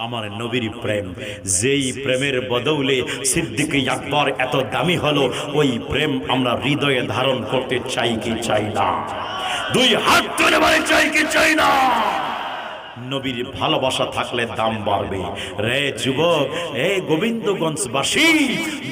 আমার নবীর প্রেম, যেই প্রেমের বদৌলে সিদ্দিক আকবর এত দামি হলো, ওই প্রেম আমরা হৃদয়ে ধারণ করতে চাই কি চাই না? দুই হাত তুলে বলে চাই কি চাই না? নবীর ভালোবাসা থাকলে দাম বাড়বে। রে যুবক, এই গোবিন্দগঞ্জবাসী,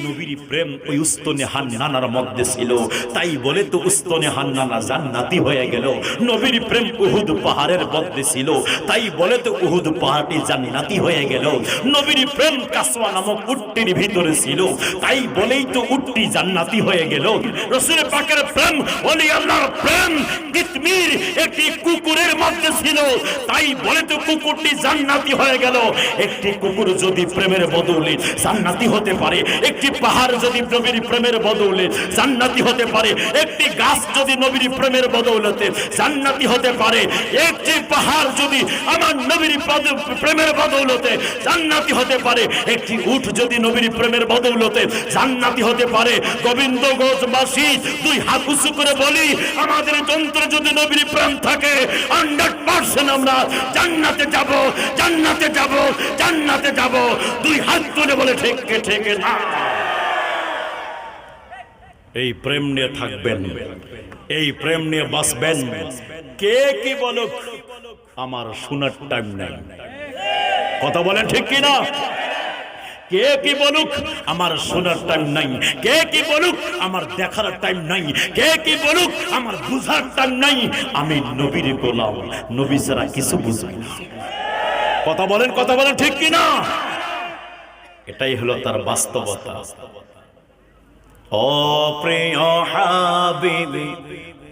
নবীর প্রেম ওই উস্তনে হান্নানার মধ্যে ছিল, তাই বলে তো উস্তনে হান্নানা জান্নাতি হয়ে গেল। নবীর প্রেম উহুদ পাহাড়ের মধ্যে ছিল, তাই বলে তো উহুদ পাহাড়টি জান্নাতি হয়ে গেল। নবীর প্রেম কাসওয়া নামক উটটির ভিতরে ছিল, তাই বলেই তো উটটি জান্নাতি হয়ে গেল। রাসূল পাকের প্রেম, ওলি আল্লাহর প্রেম কিতমির একটি কুকুরের মধ্যে ছিল, তাই বলে তো কুকুরটি জান্নাতি হয়ে গেল। একটি কুকুর যদি প্রেমের বদৌলে জান্নাতি হতে পারে, একটি পাহাড় যদি নবীর প্রেমের বদৌলে জান্নাতি হতে পারে, একটি গাছ যদি নবীর প্রেমের বদৌলতে জান্নাতি হতে পারে, একটি পাহাড় যদি আমার নবীর প্রেমের বদৌলতে জান্নাতি হতে পারে, একটি উট যদি নবীর প্রেমের বদৌলতে জান্নাতি হতে পারে। গোবিন্দগঞ্জবাসী, দুই হাত উঁচু করে বলি, আমাদের যন্ত্রে যদি নবীর প্রেম থাকে 100% আমরা জান্নাতে যাব, জান্নাতে যাব, জান্নাতে যাব। দুই হাত তুলে বলে ঠেকে ঠেকে না। এই প্রেম নিয়ে থাকবেন, এই প্রেম নিয়ে বাঁচবেন। কে কি বলুক, আমার শোনার টাইম নাই। কথা বলেন ঠিক কি না? কে কি বলুক, আমার শোনার টাইম নাই। কে কি বলুক, আমার দেখার টাইম নাই। কে কি বলুক, আমার বুঝার টাইম নাই। আমি নবীর গোলাম, নবী ছাড়া কিছু বুঝি না। কথা বলেন, কথা বলেন ঠিক কি না? এটাই হলো তার বাস্তবতা। ও প্রিয় হাবিবি,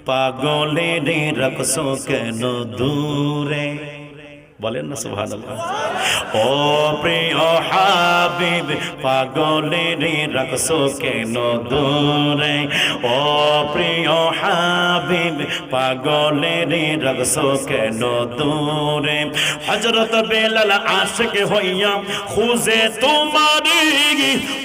পাগলে রে রাখছো কেন দূরে? বলেন না সুবহানাল্লাহ। ও প্রিয় হাবিব, পাগলে রে রাখছো কেন দূরে? ও প্রিয় হাবিব, পাগলে রে রাখছো কেন দূরে? হযরত বেলাল আশিক হইয়া খুঁজে তোমারে,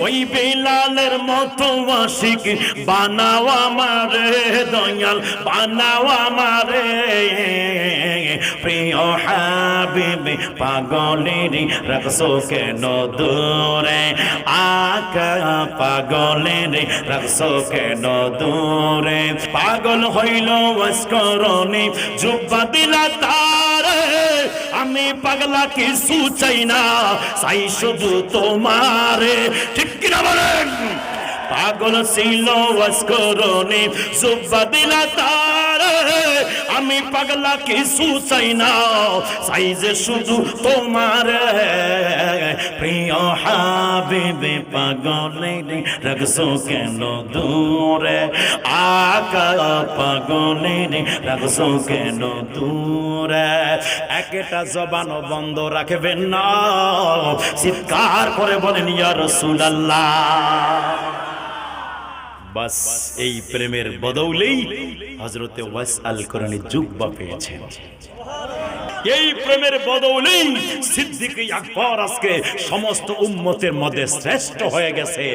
ওই বেলালের মতো আশিক বানাও আমারে দয়াল, বানাও আমারে। প্রিয় হাবিবি, পাগলের রাখছো কেন দূরে? আকা পাগলের রাখছো কেন দূরে? পাগল হইল ওয়াসকরণী, জুব্বা দিলা তারে। আমি পাগলা কিছু চাই না, চাই শুধু তোমারে। ঠিক কিনা বলেন? পাগল ছিল ওয়াসকরণী, জুব্বা দিলা তারে। আমি পাগলা কিছু চাই না, চাই যে শুধু তোমার। প্রিয় হাবিবে, পাগলের রাখছো কেন দূরে? আকা পাগলের রাখছো কেন দূরে? একটা জবান বন্ধ রাখবেন না, চিৎকার করে বলেন ইয়া রাসূলুল্লাহ। বাস এই প্রেমের বদৌলেই হযরতে ওয়াসআল করণী জুব্বা পেয়েছেন। এই প্রেমের বদৌলেই সিদ্দিক আকবর আজকে সমস্ত উম্মতের মধ্যে শ্রেষ্ঠ হয়ে গেছে।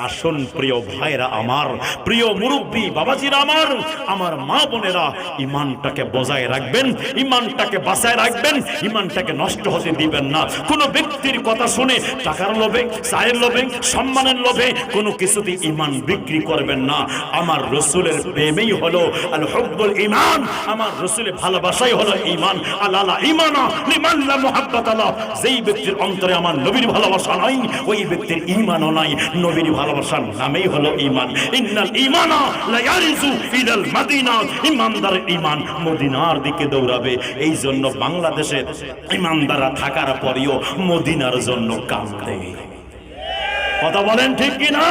আসুন প্রিয় ভাইরা আমার, প্রিয় মুরব্বী বাবাজিরা আমার, আমার মা বোনেরা, ইমানটাকে বজায় রাখবেন, ইমানটাকে বাঁচায় রাখবেন, ইমানটাকে নষ্ট হতে দিবেন না। কোনো ব্যক্তির কথা শুনে টাকার লোভে, চায়ের লোভে, সম্মানের লোভে কোনো কিছুতে ইমান বিক্রি করবেন না। আমার রসুলের প্রেমেই হলো আল হুব্বুল ঈমান, আমার রসুলের ভালোবাসাই হলো ঈমান। আল্লাহ ঈমানা লিমান লা মুহাব্বাতা লা, যেই ব্যক্তির অন্তরে আমার নবীর ভালোবাসা নাই, ওই ব্যক্তির ঈমানও নাই। নবীর ভালোবাসার নামেই হলো ঈমান। ইন্নাল ঈমানা লা ইয়ারিজু ইলাল মাদিনা, ঈমানদারের ঈমান মদিনার দিকে দৌড়াবে। এই জন্য বাংলাদেশে ঈমানদাররা থাকার পরেও মদিনার জন্য কাঁদে। কথা বলেন ঠিক কি না?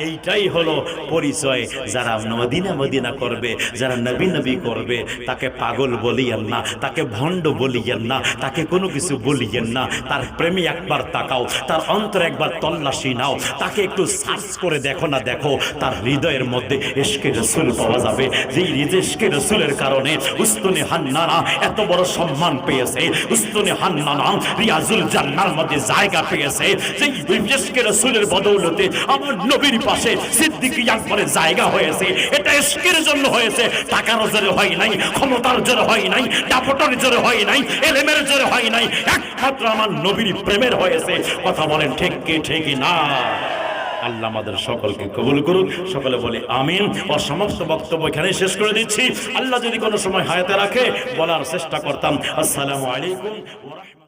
এইটাই হলো পরিচয়। যারা মদিনা মদিনা করবে, যারা নবী নবী করবে, তাকে পাগল বলিয়েন না, তাকে ভণ্ড বলিয়েন না, তাকে কোনো কিছু বলিয়েন না। তার প্রেমে একবার তাকাও, তার অন্তরে একবার তল্লাশি নাও, তাকে একটু সার্চ করে দেখো না, দেখো তার হৃদয়ের মধ্যে ইশকে রাসূল পাওয়া যাবে। যেই ইশকে রাসূলের কারণে উস্তুনে হান্নানা এত বড় সম্মান পেয়েছে, উস্তুনে হান্নানা রিয়াজুল জান্নার মধ্যে জায়গা পেয়েছে। যেই ইশকে রাসূলের বদৌলতে আমার নবীর পাশে সিদ্দিক আকবরের জায়গা হয়েছে, এটা ইশকের জন্য হয়েছে, টাকার জোরে হয় নাই, ক্ষমতার জোরে হয় নাই, দাপটের জোরে হয় নাই, এলেমের জোরে হয় নাই, একমাত্র আমার নবীর প্রেমের হয়েছে। কথা বলেন ঠিক কি ঠিক না? আল্লাহ আমাদের সকলকে কবুল করুন। সকলে বলে আমিন। ও সমস্ত বক্তব্য এখানে শেষ করে দিচ্ছি। আল্লাহ যদি কোনো সময় হায়াতে রাখে বলার চেষ্টা করতাম। আসসালামু আলাইকুম ওয়া রাহমাতুল্লাহ।